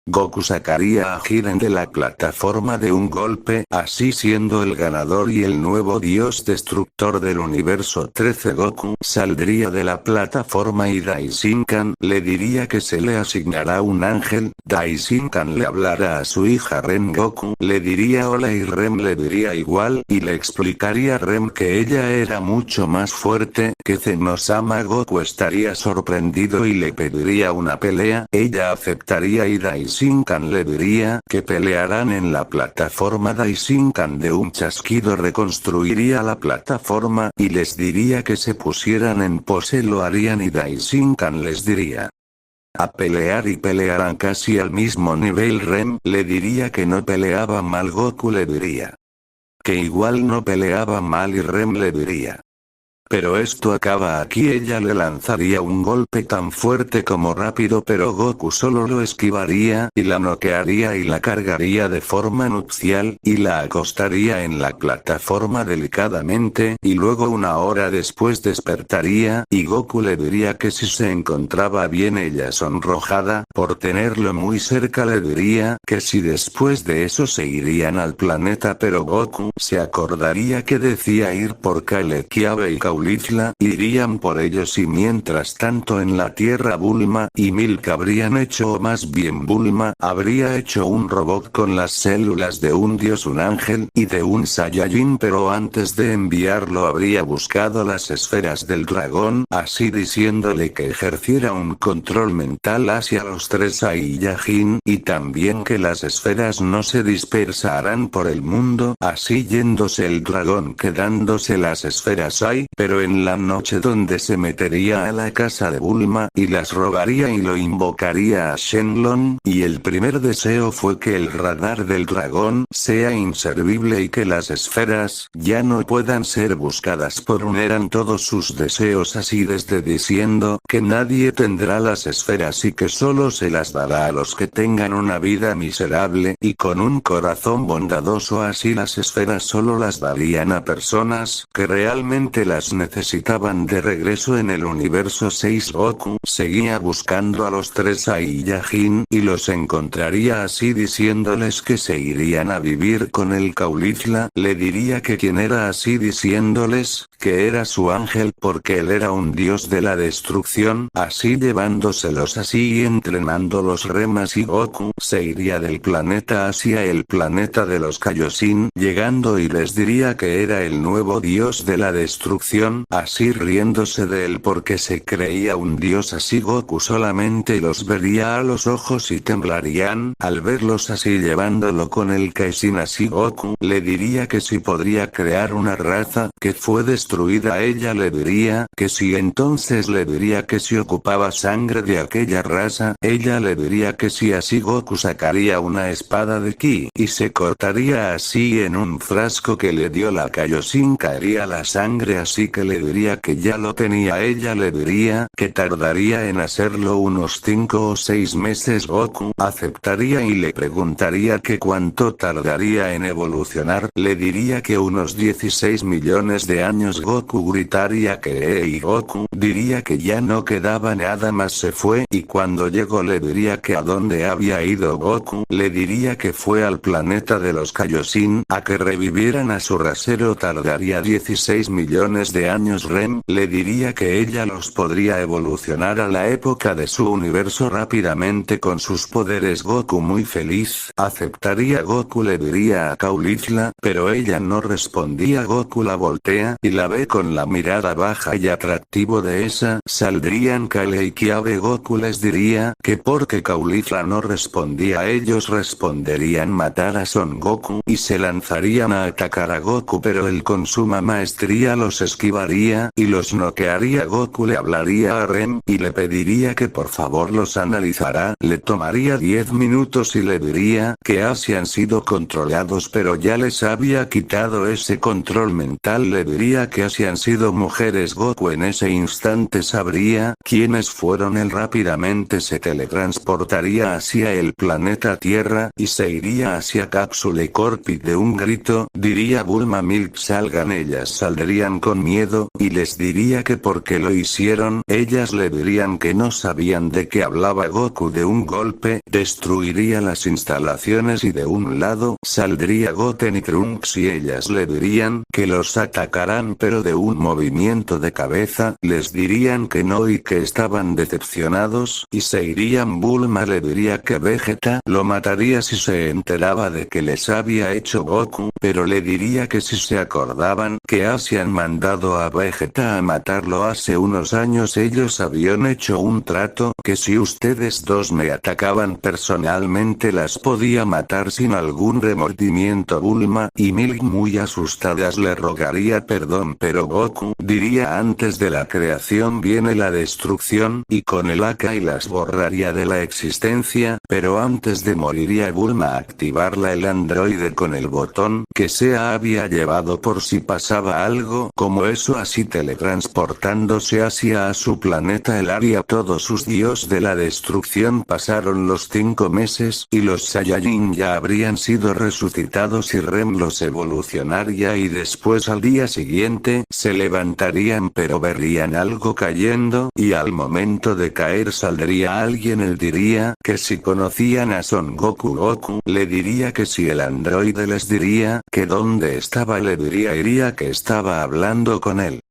Goku sacaría a Jiren de la plataforma de un golpe, así siendo el ganador y el nuevo dios destructor del universo 13. Goku saldría de la plataforma y Daishinkan le diría que se le asignará un ángel. Daishinkan le hablará a su hija Rem. Goku le diría hola y Rem le diría igual, y le explicaría a Rem que ella era mucho más fuerte que Zenosama. Goku estaría sorprendido y le pediría una pelea. Ella aceptaría y Daishinkan le diría que pelearán en la plataforma. Daishinkan de un chasquido reconstruiría la plataforma y les diría que se pusieran en pose. Lo harían y Daishinkan les diría a pelear y pelearán casi al mismo nivel. Rem le diría que no peleaba mal. Goku le diría que igual no peleaba mal y Rem le diría pero esto acaba aquí. Ella le lanzaría un golpe tan fuerte como rápido, pero Goku solo lo esquivaría y la noquearía y la cargaría de forma nupcial, y la acostaría en la plataforma delicadamente, y luego una hora después despertaría, y Goku le diría que si se encontraba bien. Ella sonrojada por tenerlo muy cerca le diría que si después de eso se irían al planeta, pero Goku se acordaría que decía ir por Kale Kiabe y Caulifla, irían por ellos, y mientras tanto en la Tierra Bulma y Milk habrían hecho, o más bien Bulma habría hecho un robot con las células de un dios, un ángel y de un Saiyajin, pero antes de enviarlo habría buscado las esferas del dragón, así diciéndole que ejerciera un control mental hacia los tres Saiyajin, y también que las esferas no se dispersarán por el mundo, así yéndose el dragón quedándose las esferas ahí, pero en la noche donde se metería a la casa de Bulma y las robaría y lo invocaría a Shenlong, y el primer deseo fue que el radar del dragón sea inservible y que las esferas ya no puedan ser buscadas por un. Eran todos sus deseos, así desde diciendo que nadie tendrá las esferas y que solo se las dará a los que tengan una vida miserable y con un corazón bondadoso, así las esferas solo las darían a personas que realmente las necesitaban. De regreso en el universo 6, Goku seguía buscando a los tres Saiyajin y los encontraría, así diciéndoles que se irían a vivir con el Caulifla. Le diría que quién era, así diciéndoles que era su ángel porque él era un dios de la destrucción, así llevándoselos así y entrenándolos. Remas y Goku se iría del planeta hacia el planeta de los Kaioshin, llegando y les diría que era el nuevo dios de la destrucción, así riéndose de él porque se creía un dios. Así Goku solamente los vería a los ojos y temblarían al verlos así llevándolo con el Kaishin. Así Goku le diría que si podría crear una raza que fue destruida. Ella le diría que sí, entonces le diría que si ocupaba sangre de aquella raza. Ella le diría que sí, así Goku sacaría una espada de ki y se cortaría así en un frasco que le dio la Kaioshin, caería la sangre, así que le diría que ya lo tenía. Ella le diría que tardaría en hacerlo unos 5 o 6 meses. Goku aceptaría y le preguntaría que cuánto tardaría en evolucionar. Le diría que unos 16 millones de años. Goku gritaría que y Goku diría que ya no quedaba nada más. Se fue, y cuando llegó le diría que a dónde había ido. Goku le diría que fue al planeta de los Kaioshin a que revivieran a su rasero. Tardaría 16 millones de años. Rem le diría que ella los podría evolucionar a la época de su universo rápidamente con sus poderes. Goku muy feliz aceptaría. Goku le diría a Caulifla, pero ella no respondía. Goku la voltea y la ve con la mirada baja y atractivo de esa. Saldrían Kale y Kiabe. Goku les diría que porque Caulifla no respondía ellos responderían matar a Son Goku y se lanzarían a atacar a Goku, pero él con suma maestría los esquivaría y los noquearía. Goku le hablaría a Rem y le pediría que por favor los analizara. Le tomaría 10 minutos y le diría que así han sido controlados, pero ya les había quitado ese control mental. Le diría que así han sido mujeres. Goku en ese instante sabría quiénes fueron. Él rápidamente se teletransportaría hacia el planeta Tierra y se iría hacia Capsule Corp y de un grito diría Bulma, Milk salgan. Ellas saldrían con miedo miedo, y les diría que porque lo hicieron, ellas le dirían que no sabían de qué hablaba Goku. De un golpe, destruiría las instalaciones y de un lado, saldría Goten y Trunks y ellas le dirían que los atacarán, pero de un movimiento de cabeza, les dirían que no y que estaban decepcionados, y se irían. Bulma le diría que Vegeta lo mataría si se enteraba de que les había hecho Goku, pero le diría que si se acordaban que habían mandado a Vegeta a matarlo hace unos años, ellos habían hecho un trato, que si ustedes dos me atacaban personalmente las podía matar sin algún remordimiento. Bulma y Milk muy asustadas le rogaría perdón, pero Goku diría: antes de la creación viene la destrucción, y con el Akai las borraría de la existencia, pero antes de moriría Bulma activarla el androide con el botón que se había llevado por si pasaba algo como eso, así teletransportándose hacia a su planeta el área. Todos sus dios de la destrucción pasaron los 5 meses, y los Saiyajin ya habrían sido resucitados y Rem los evolucionaría, y después al día siguiente, se levantarían pero verían algo cayendo, y al momento de caer saldría alguien. Él diría que si conocían a Son Goku, Goku le diría que si el androide les diría que dónde estaba, le diría que estaba hablando con él.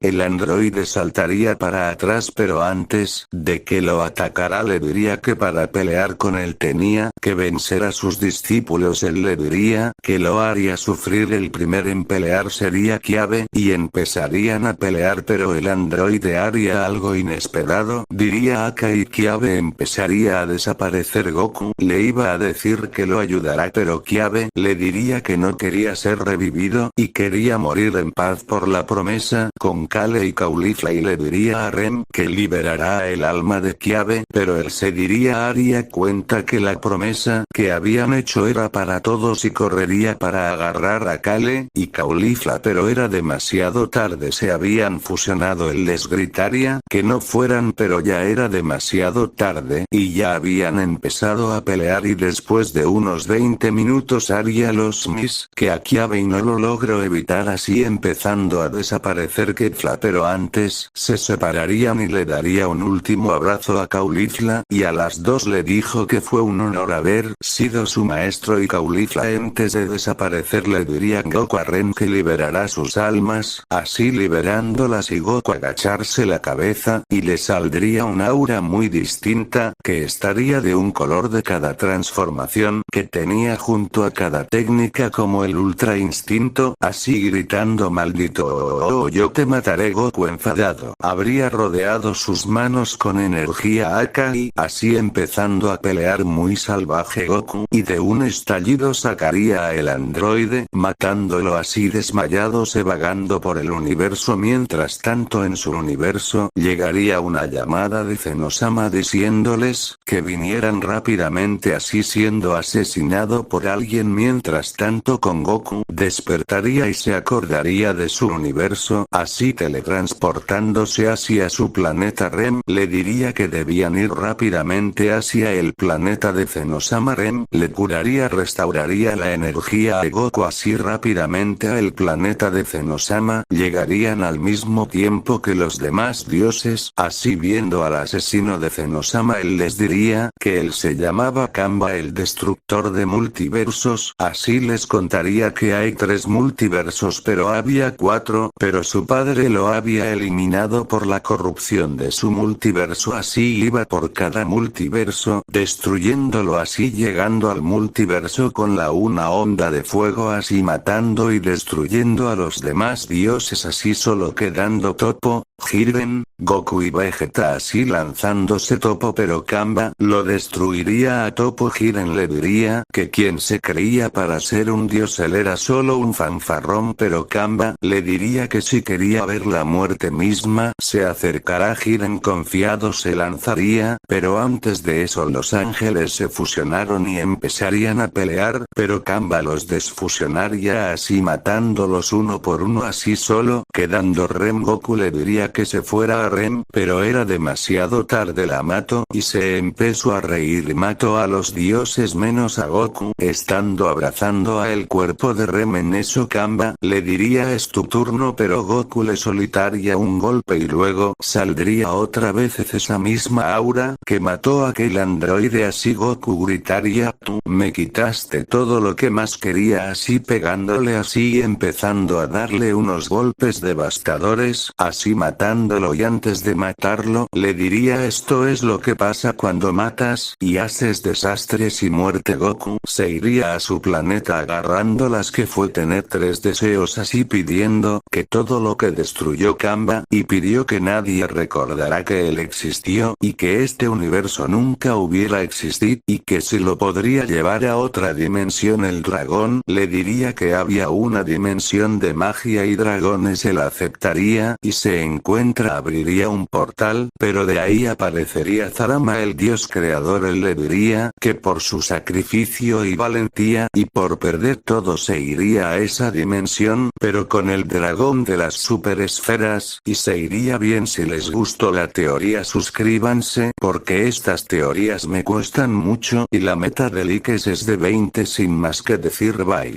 El androide saltaría para atrás, pero antes de que lo atacara le diría que para pelear con él tenía que vencer a sus discípulos. Él le diría que lo haría sufrir. El primero en pelear sería Kiabe, y empezarían a pelear, pero el androide haría algo inesperado, diría Aka y Kiabe empezaría a desaparecer. Goku le iba a decir que lo ayudará, pero Kiabe le diría que no quería ser revivido, y quería morir en paz por la promesa con Kale y Caulifla, y le diría a Rem que liberará el alma de Kiabe, pero él se diría haría cuenta que la promesa que habían hecho era para todos y correría para agarrar a Kale y Caulifla, pero era demasiado tarde, se habían fusionado. Él les gritaría que no fueran, pero ya era demasiado tarde, y ya habían empezado a pelear, y después de unos 20 minutos haría los mis que a Kiabe y no lo logró evitar, así empezando a desaparecer pero antes se separarían y le daría un último abrazo a Caulifla, y a las dos le dijo que fue un honor haber sido su maestro, y Caulifla antes de desaparecer le diría Goku a Ren que liberará sus almas, así liberándolas, y Goku agacharse la cabeza, y le saldría un aura muy distinta, que estaría de un color de cada transformación que tenía junto a cada técnica, como el ultra instinto, así gritando: maldito, yo te mataré. Goku enfadado habría rodeado sus manos con energía Akai, así empezando a pelear muy salvaje Goku, y de un estallido sacaría a el androide, matándolo así desmayado, se vagando por el universo. Mientras tanto en su universo, llegaría una llamada de Zenosama diciéndoles que vinieran rápidamente, así siendo asesinado por alguien. Mientras tanto con Goku despertaría y se acordaría de su universo, así teletransportándose hacia su planeta. Rem le diría que debían ir rápidamente hacia el planeta de Zenosama. Rem le curaría, restauraría la energía a Goku, así rápidamente a el planeta de Zenosama llegarían al mismo tiempo que los demás dioses, así viendo al asesino de Zenosama él les diría que él se llamaba Kamba, el destructor de multiversos, así les contaría que hay 3 multiversos pero había 4, pero su padre lo había eliminado por la corrupción de su multiverso, así iba por cada multiverso, destruyéndolo, así llegando al multiverso con una onda de fuego, así matando y destruyendo a los demás dioses, así solo quedando Toppo, Jiren, Goku y Vegeta, así lanzándose Toppo, pero Kamba lo destruiría a Toppo. Jiren le diría que quien se creía para ser un dios él era solo un fanfarrón, pero Kamba le diría que si quería ver la muerte misma se acercará. Jiren confiado se lanzaría, pero antes de eso los ángeles se fusionaron y empezarían a pelear, pero Kamba los desfusionaría así matándolos uno por uno, así solo quedando Rem. Goku le diría que se fuera a Rem, pero era demasiado tarde, la mató y se empezó a reír y mató a los dioses menos a Goku, estando abrazando a el cuerpo de Rem. En eso Kamba le diría es tu turno, pero Goku le solitaria un golpe y luego saldría otra vez esa misma aura que mató a aquel androide. Así Goku gritaría: tú me quitaste todo lo que más quería, así pegándole así y empezando a darle unos golpes devastadores, así matándolo, y antes de matarlo le diría: esto es lo que pasa cuando matas y haces desastres y muerte. Goku se iría a su planeta agarrando las que fue tener 3 deseos, así pidiendo que todo lo que destruyó camba, y pidió que nadie recordará que él existió y que este universo nunca hubiera existido, y que si lo podría llevar a otra dimensión el dragón le diría que había una dimensión de magia y dragones. Él aceptaría y se encuentra abriría un portal, pero de ahí aparecería Zarama, el dios creador. Él le diría que por su sacrificio y valentía y por perder todo se iría a esa dimensión, pero con el dragón de las superesferas, y se iría bien. Si les gustó la teoría, suscríbanse porque estas teorías me cuestan mucho y la meta de likes es de 20. Sin más que decir, bye.